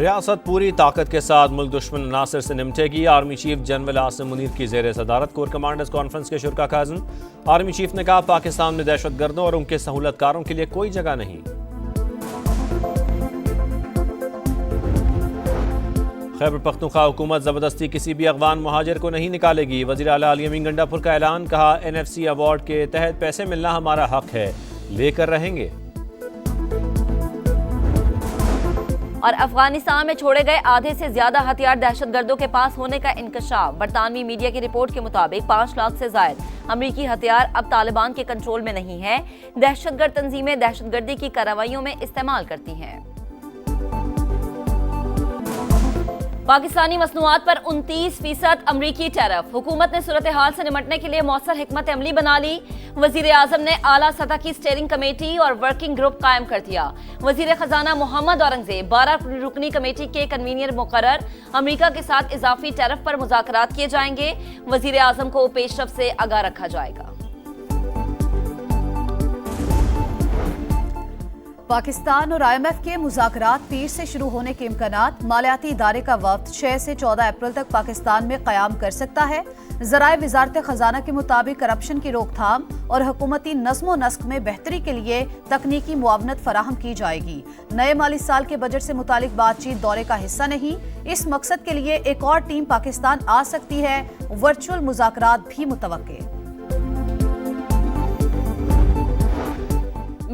ریاست پوری طاقت کے ساتھ ملک دشمن عناصر سے نمٹے گی۔ Army chief general Asim Munir کی زیر صدارت کور کمانڈرز کانفرنس کے شرکا کا عزم۔ آرمی چیف نے کہا پاکستان میں دہشت گردوں اور ان کے سہولت کاروں کے لیے کوئی جگہ نہیں۔ خیبر پختونخوا حکومت زبردستی کسی بھی افغان مہاجر کو نہیں نکالے گی۔ وزیر اعلیٰ علی امین گنڈا پور کا اعلان، کہا NFC ایوارڈ کے تحت پیسے ملنا ہمارا حق ہے، لے کر رہیں گے۔ اور افغانستان میں چھوڑے گئے آدھے سے زیادہ ہتھیار دہشت گردوں کے پاس ہونے کا انکشاف۔ برطانوی میڈیا کی رپورٹ کے مطابق 5 لاکھ سے زائد امریکی ہتھیار اب طالبان کے کنٹرول میں نہیں ہیں۔ دہشت گرد تنظیمیں دہشت گردی کی کارروائیوں میں استعمال کرتی ہیں۔ پاکستانی مصنوعات پر 29% امریکی ٹیرف۔ حکومت نے صورتحال سے نمٹنے کے لیے مؤثر حکمت عملی بنا لی۔ وزیر اعظم نے اعلیٰ سطح کی اسٹیئرنگ کمیٹی اور ورکنگ گروپ قائم کر دیا۔ وزیر خزانہ محمد اورنگزیب 12 رکنی کمیٹی کے کنوینر مقرر۔ امریکہ کے ساتھ اضافی ٹیرف پر مذاکرات کیے جائیں گے۔ وزیر اعظم کو پیش رفت سے آگاہ رکھا جائے گا۔ پاکستان اور IMF کے مذاکرات پیر سے شروع ہونے کے امکانات۔ مالیاتی ادارے کا وفد 6 سے 14 اپریل تک پاکستان میں قیام کر سکتا ہے۔ ذرائع وزارت خزانہ کے مطابق کرپشن کی روک تھام اور حکومتی نظم و نسق میں بہتری کے لیے تکنیکی معاونت فراہم کی جائے گی۔ نئے مالی سال کے بجٹ سے متعلق بات چیت دورے کا حصہ نہیں۔ اس مقصد کے لیے ایک اور ٹیم پاکستان آ سکتی ہے۔ ورچوئل مذاکرات بھی متوقع۔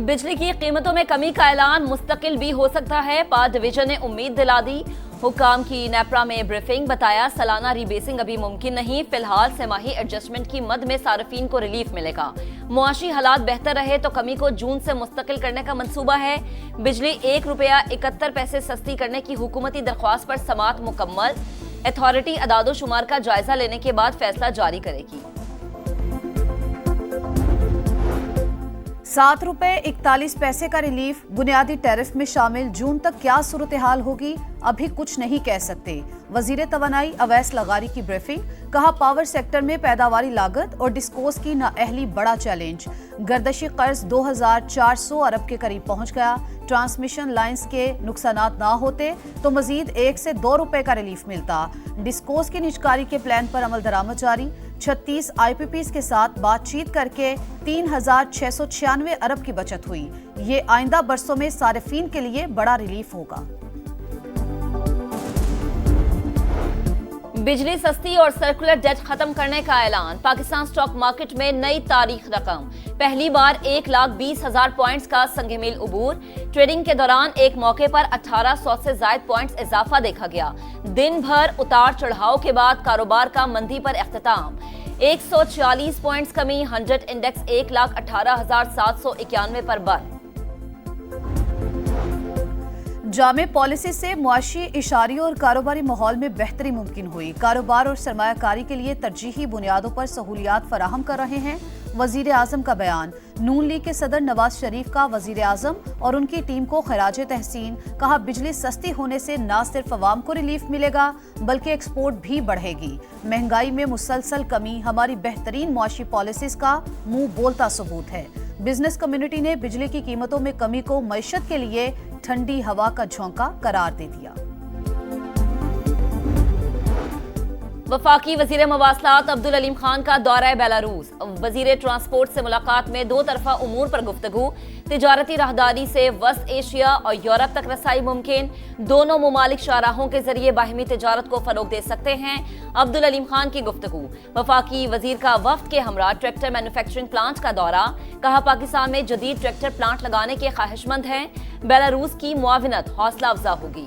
بجلی کی قیمتوں میں کمی کا اعلان مستقل بھی ہو سکتا ہے۔ پاور ڈویژن نے امید دلا دی۔ حکام کی نیپرا میں بریفنگ، بتایا سالانہ ری بیسنگ ابھی ممکن نہیں، فی الحال سہ ماہی ایڈجسٹمنٹ کی مد میں صارفین کو ریلیف ملے گا۔ معاشی حالات بہتر رہے تو کمی کو جون سے مستقل کرنے کا منصوبہ ہے۔ بجلی ₹1.71 سستی کرنے کی حکومتی درخواست پر سماعت مکمل۔ اتھارٹی اعداد و شمار کا جائزہ لینے کے بعد فیصلہ جاری کرے گی۔ ₹7.41 کا ریلیف بنیادی ٹیرف میں شامل۔ جون تک کیا صورتحال ہوگی ابھی کچھ نہیں کہہ سکتے۔ وزیر توانائی اویس لغاری کی بریفنگ، کہا پاور سیکٹر میں پیداواری لاگت اور ڈسکوز کی نااہلی بڑا چیلنج۔ گردشی قرض 2400 ارب کے قریب پہنچ گیا۔ ٹرانسمیشن لائنز کے نقصانات نہ ہوتے تو مزید ₹1 سے ₹2 کا ریلیف ملتا۔ ڈسکوز کی نجکاری کے پلان پر عمل درآمد جاری۔ 36 IPPs کے ساتھ بات چیت کر کے 3696 ارب کی بچت ہوئی۔ یہ آئندہ برسوں میں صارفین کے لیے بڑا ریلیف ہوگا۔ بجلی سستی اور سرکولر ڈیٹ ختم کرنے کا اعلان۔ پاکستان سٹاک مارکیٹ میں نئی تاریخ رقم، پہلی بار 1,20,000 پوائنٹس کا سنگ میل عبور۔ ٹریڈنگ کے دوران ایک موقع پر 1800 سے زائد پوائنٹس اضافہ دیکھا گیا۔ دن بھر اتار چڑھاؤ کے بعد کاروبار کا مندی پر اختتام۔ 146 پوائنٹس کمی، 100 انڈیکس 1,18,791 پر بند۔ جامع پالیسی سے معاشی اشاریوں اور کاروباری ماحول میں بہتری ممکن ہوئی۔ کاروبار اور سرمایہ کاری کے لیے ترجیحی بنیادوں پر سہولیات فراہم کر رہے ہیں۔ وزیر اعظم کا بیان۔ نون لیگ کے صدر نواز شریف کا وزیر اعظم اور ان کی ٹیم کو خراج تحسین، کہا بجلی سستی ہونے سے نہ صرف عوام کو ریلیف ملے گا بلکہ ایکسپورٹ بھی بڑھے گی۔ مہنگائی میں مسلسل کمی ہماری بہترین معاشی پالیسیز کا منہ بولتا ثبوت ہے۔ بزنس کمیونٹی نے بجلی کی قیمتوں میں کمی کو معیشت کے لیے ٹھنڈی ہوا کا جھونکا قرار دے دیا۔ وفاقی وزیر مواصلات عبدالعلیم خان کا دورہ بیلاروس۔ وزیر ٹرانسپورٹ سے ملاقات میں دو طرفہ امور پر گفتگو۔ تجارتی راہداری سے وسط ایشیا اور یورپ تک رسائی ممکن۔ دونوں ممالک شاہراہوں کے ذریعے باہمی تجارت کو فروغ دے سکتے ہیں۔ عبدالعلیم خان کی گفتگو۔ وفاقی وزیر کا وفد کے ہمراہ ٹریکٹر مینوفیکچرنگ پلانٹ کا دورہ، کہا پاکستان میں جدید ٹریکٹر پلانٹ لگانے کے خواہش مند ہیں۔ بیلاروس کی معاونت حوصلہ افزا ہوگی۔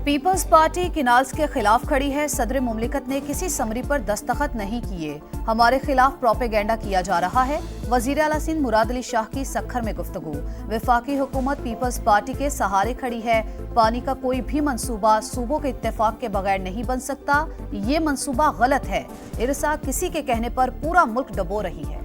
پیپلز پارٹی کنالز کے خلاف کھڑی ہے۔ صدر مملکت نے کسی سمری پر دستخط نہیں کیے، ہمارے خلاف پروپیگنڈا کیا جا رہا ہے۔ وزیر اعلیٰ سندھ مراد علی شاہ کی سکھر میں گفتگو۔ وفاقی حکومت پیپلز پارٹی کے سہارے کھڑی ہے۔ پانی کا کوئی بھی منصوبہ صوبوں کے اتفاق کے بغیر نہیں بن سکتا، یہ منصوبہ غلط ہے۔ ارسا کسی کے کہنے پر پورا ملک ڈبو رہی ہے۔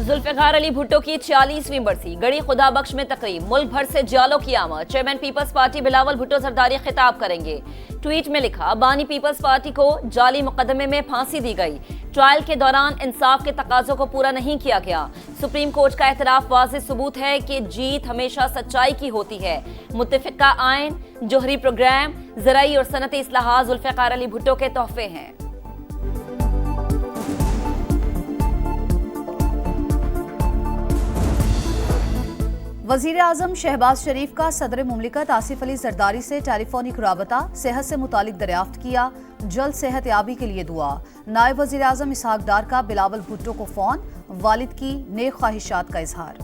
ذوالفقار علی بھٹو کی 46ویں برسی، گڑی خدا بخش میں تقریب، ملک بھر سے جالوں کی آمد۔ چیئرمین پیپلز پارٹی بلاول بھٹو زرداری خطاب کریں گے۔ ٹویٹ میں لکھا، بانی پیپلز پارٹی کو جعلی مقدمے میں پھانسی دی گئی، ट्रायल के दौरान इंसाफ के तकाजों को पूरा नहीं किया गया। सुप्रीम कोर्ट का एतराफ वाज़ेह सबूत है कि जीत हमेशा सच्चाई की होती है। मुत्तफिका आइन, जोहरी प्रोग्राम, ज़राई और सनती इस्लाहात ज़ुल्फ़िकार अली भुट्टो के तोहफे हैं। वजीर आजम शहबाज शरीफ का सदर मुमलिकत आसिफ अली जरदारी से टेलीफोनिक राबता, सेहत से मुतालिक दरियाफ्त किया, जल्द सेहत याबी के लिए दुआ। नायब वजीर आजम इसहाक डार का बिलावल भुट्टो को फोन, वालिद की नेक ख्वाहिशात का इजहार।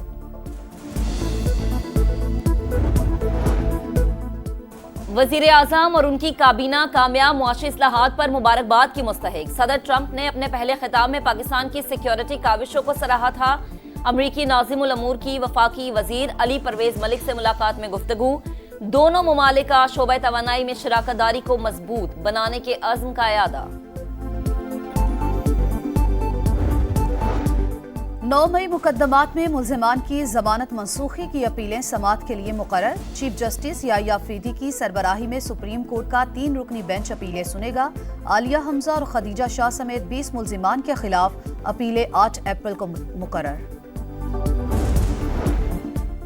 वजीर आजम और उनकी काबीना कामयाब मुआशी इस्लाहात पर मुबारकबाद की मुस्तहिक। सदर ट्रंप ने अपने पहले खिताब में पाकिस्तान की सिक्योरिटी काविशों को सराहा था। अमरीकी नाज़िमुल अमूर की वफाकी वजीर अली परवेज मलिक से मुलाकात में गुफ्तगू। दोनों ममालिक का शोबे तवानाई में शराकत दारी को मजबूत बनाने के अज़्म का यादा। 9 मई मुकदमात में मुल्जिमान की जमानत मनसूखी की अपीलें समाअत के लिए मुकर्रर। चीफ जस्टिस याह्या अफरीदी की सरबराही में सुप्रीम कोर्ट का 3 रुकनी बेंच अपीलें सुनेगा। आलिया हमजा और खदीजा शाह समेत 20 मुल्जिमान के खिलाफ अपीलें 8 अप्रैल को मुकर्रर।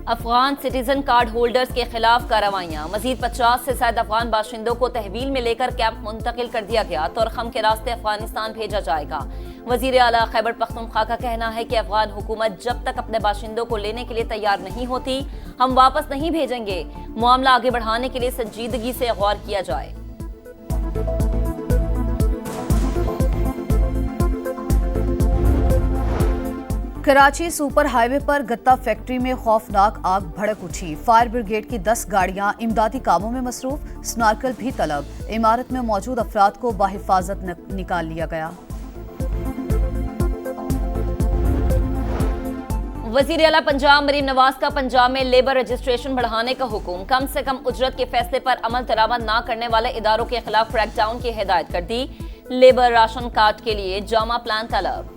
अफगान सिटीजन कार्ड होल्डर्स के खिलाफ कार्रवाइयां। मजीद 50 से ज्यादा अफगान बाशिंदों को तहवील में लेकर कैंप मुंतकिल कर दिया गया। तोरखम के रास्ते अफगानिस्तान भेजा जाएगा। वजीर आला खैबर पख्तूनख्वा का कहना है कि अफगान हुकूमत जब तक अपने बाशिंदों को लेने के लिए तैयार नहीं होती, हम वापस नहीं भेजेंगे। मामला आगे बढ़ाने के लिए संजीदगी से गौर किया जाए। कराची सुपर हाईवे पर गत्ता फैक्ट्री में खौफनाक आग भड़क उठी। फायर ब्रिगेड की 10 गाड़ियां इमदादी कामों में मसरूफ, स्नार्कल भी तलब। इमारत में मौजूद अफराद को बाहिफाजत निकाल लिया गया। वजीर आला पंजाब मरीम नवाज का पंजाब में लेबर रजिस्ट्रेशन बढ़ाने का हुक्म। कम से कम उजरत के फैसले पर अमल दरामद न करने वाले इदारों के खिलाफ क्रैकडाउन की हिदायत कर दी। लेबर राशन कार्ड के लिए जामा प्लान तलब।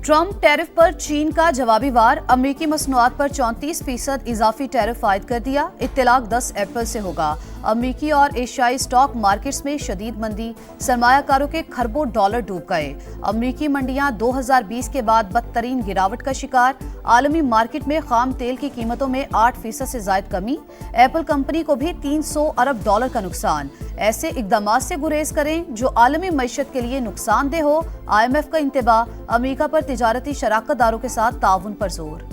ट्रंप टैरिफ पर चीन का जवाबी वार। अमरीकी मसनूआत पर 34% इजाफी टैरिफ आयद कर दिया। इत्तलाक 10 अप्रैल से होगा। अमरीकी और एशियाई स्टॉक मार्केट्स में शदीद मंदी, सरमायाकारों के खरबों डॉलर डूब गए। अमरीकी मंडियां 2020 के बाद बदतरीन गिरावट का शिकार। आलमी मार्केट में खाम तेल की कीमतों में 8% से जायद कमी। एप्पल कंपनी को भी 300 अरब डॉलर का नुकसान। ऐसे इकदामात से गुरेज करें जो आलमी मईशत के लिए नुकसानदेह हो। IMF का इंतबा। अमरीका पर तिजारती शराकतदारों के साथ ताउन पर जोर।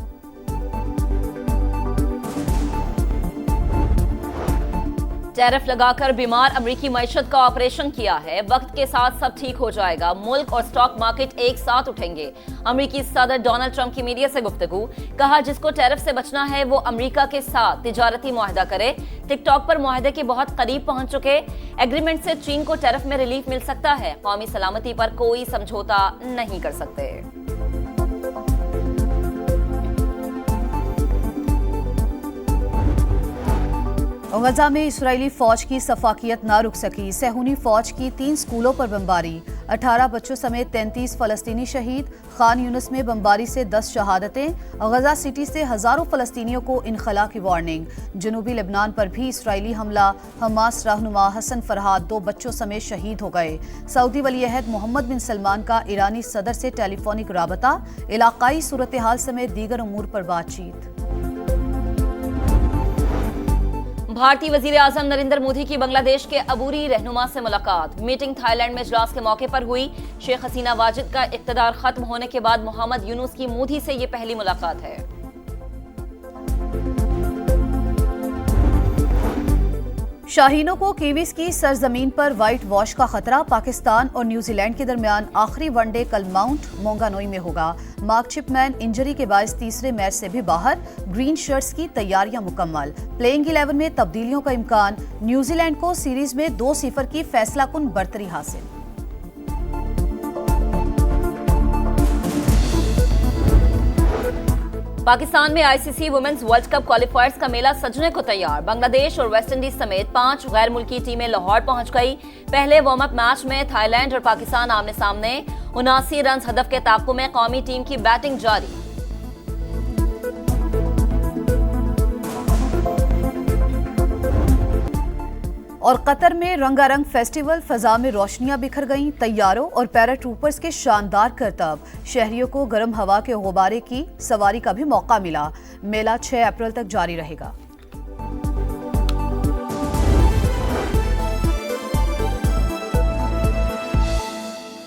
टैरिफ लगाकर बीमार अमरीकी मईशत का ऑपरेशन किया है। वक्त के साथ सब ठीक हो जाएगा। मुल्क और स्टॉक मार्केट एक साथ उठेंगे। अमरीकी सदर डोनाल्ड ट्रंप की मीडिया से गुफ्तगू। कहा जिसको टैरिफ से बचना है वो अमरीका के साथ तिजारती मुआहदा करे। टिकटॉक पर मुआहदे के बहुत करीब पहुंच चुके। एग्रीमेंट से चीन को टैरिफ में रिलीफ मिल सकता है। कौमी सलामती पर कोई समझौता नहीं कर सकते। गजा में इस्राएली फौज की सफाकियत न रुक सकी। सहूनी फौज की 3 स्कूलों पर बमबारी। 18 बच्चों समेत 33 फलस्तीनी शहीद। खान यूनिस में बमबारी से 10 शहादतें। गजा सिटी से हजारों फलस्तीनियों को इनखला की वार्निंग। जनूबी लेबनान पर भी इस्राएली हमला। हमास रहनुमा हसन फरहाद 2 बच्चों समेत शहीद हो गए। सऊदी वलीअहद मोहम्मद बिन सलमान का ईरानी सदर से टेलीफोनिक राबता। इलाकाई सूरत हाल समेत दीगर उमूर पर बातचीत। भारतीय वजीर आजम नरेंद्र मोदी की बांग्लादेश के अबूरी रहनुमा से मुलाकात। मीटिंग थाईलैंड में इजलास के मौके पर हुई। शेख हसीना वाजिद का इक़्तिदार खत्म होने के बाद मोहम्मद यूनुस की मोदी से ये पहली मुलाकात है। शाहीनों को कीवीज की सरजमीन पर व्हाइट वॉश का खतरा। पाकिस्तान और न्यूजीलैंड के दरमियान आखिरी वनडे कल माउंट मोंगानोई में होगा। मार्क चिपमैन इंजरी के बायस तीसरे मैच से भी बाहर। ग्रीन शर्ट्स की तैयारियां मुकम्मल। प्लेइंग 11 में तब्दीलियों का इम्कान। न्यूजीलैंड को सीरीज में 2-0 की फैसलाकुन बरतरी हासिल। पाकिस्तान में ICC women's world cup qualifiers का मेला सजने को तैयार। बांग्लादेश और वेस्ट इंडीज समेत 5 गैर मुल्की टीमें लाहौर पहुंच गई। पहले वार्म अप मैच में थाईलैंड और पाकिस्तान आमने सामने। 79 रन हदफ के ताक़ु में कौमी टीम की बैटिंग जारी। और कतर में रंगारंग फेस्टिवल, फजा में रोशनियां बिखर गईं, तैयारों और पैराट्रूपर्स के शानदार करतब। शहरियों को गर्म हवा के गुब्बारे की सवारी का भी मौका मिला। मेला 6 अप्रैल तक जारी रहेगा।